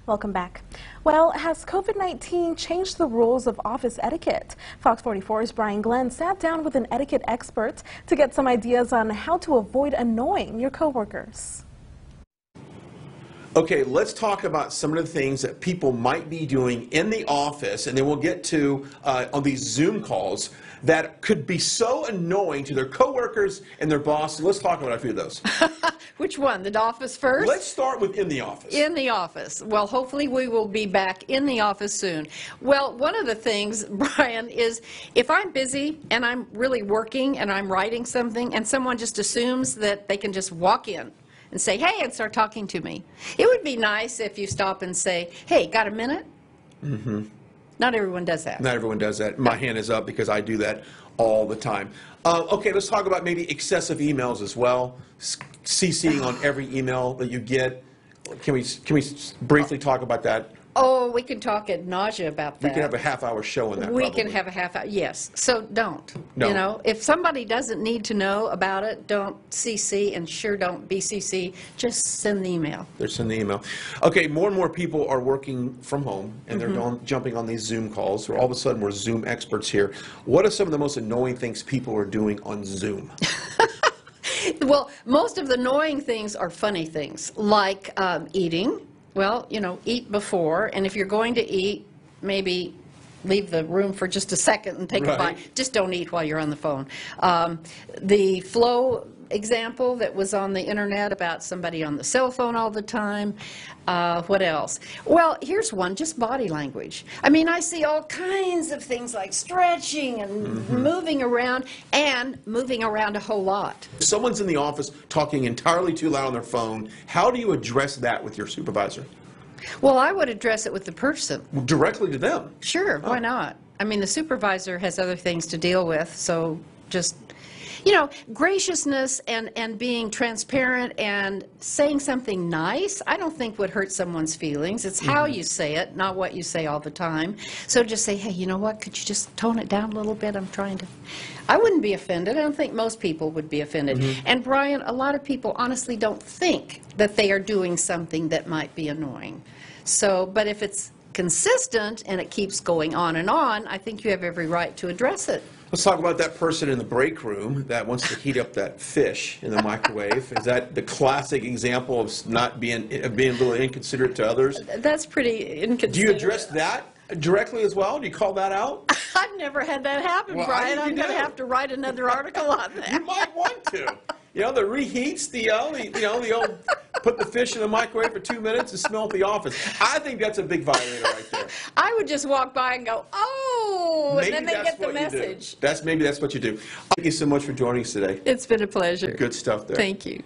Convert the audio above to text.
Welcome back. Well, has COVID-19 changed the rules of office etiquette? Fox 44's Brian Glenn sat down with an etiquette expert to get some ideas on how to avoid annoying your coworkers. Okay, let's talk about some of the things that people might be doing in the office, and then we'll get to on these Zoom calls that could be so annoying to their coworkers and their boss. Let's talk about a few of those. Which one? The office first? Let's start with in the office. In the office. Well, hopefully we will be back in the office soon. Well, one of the things, Brian, is if I'm busy and I'm really working and I'm writing something and someone just assumes that they can just walk in and say, hey, and start talking to me. It would be nice if you stop and say, hey, got a minute? Mm-hmm. Not everyone does that. Not everyone does that. My hand is up because I do that all the time. Okay, let's talk about maybe excessive emails as well. CCing on every email that you get. Can we briefly talk about that? Oh, we can talk ad nauseam about that. We can have a half-hour show on that. We probably. can have a half hour, yes. So don't. No. You know, if somebody doesn't need to know about it, don't CC, and sure don't BCC. Just send the email. They're sending the email. Okay, more and more people are working from home, and they're jumping on these Zoom calls. So all of a sudden, we're Zoom experts here. What are some of the most annoying things people are doing on Zoom? Well, most of the annoying things are funny things, like eating. Well, you know, eat before, and if you're going to eat, maybe leave the room for just a second and take a bite. Just don't eat while you're on the phone. The flow example that was on the internet about somebody on the cell phone all the time. What else? Well, here's one, just body language. I mean, I see all kinds of things like stretching and moving around a whole lot. If someone's in the office talking entirely too loud on their phone, how do you address that with your supervisor? Well, I would address it with the person. Directly to them? Sure, why not? I mean, the supervisor has other things to deal with, so just, you know, graciousness and being transparent and saying something nice, I don't think would hurt someone's feelings. It's how you say it, not what you say all the time. So just say, hey, you know what, could you just tone it down a little bit? I'm trying to... I wouldn't be offended. I don't think most people would be offended. And Brian, a lot of people honestly don't think that they are doing something that might be annoying. So, but if it's consistent and it keeps going on and on, I think you have every right to address it. Let's talk about that person in the break room that wants to heat up that fish in the microwave. Is that the classic example of not being a little inconsiderate to others? That's pretty inconsiderate. Do you address that directly as well? Do you call that out? I've never had that happen, Well, Brian. I'm going to have to write another article on that. You might want to. You know, the reheats, the old put the fish in the microwave for 2 minutes and smell at the office. I think that's a big violator right there. I would just walk by and go, oh, Maybe and then they get the what you do. message. Maybe that's what you do. Thank you so much for joining us today. It's been a pleasure. Good stuff there. Thank you.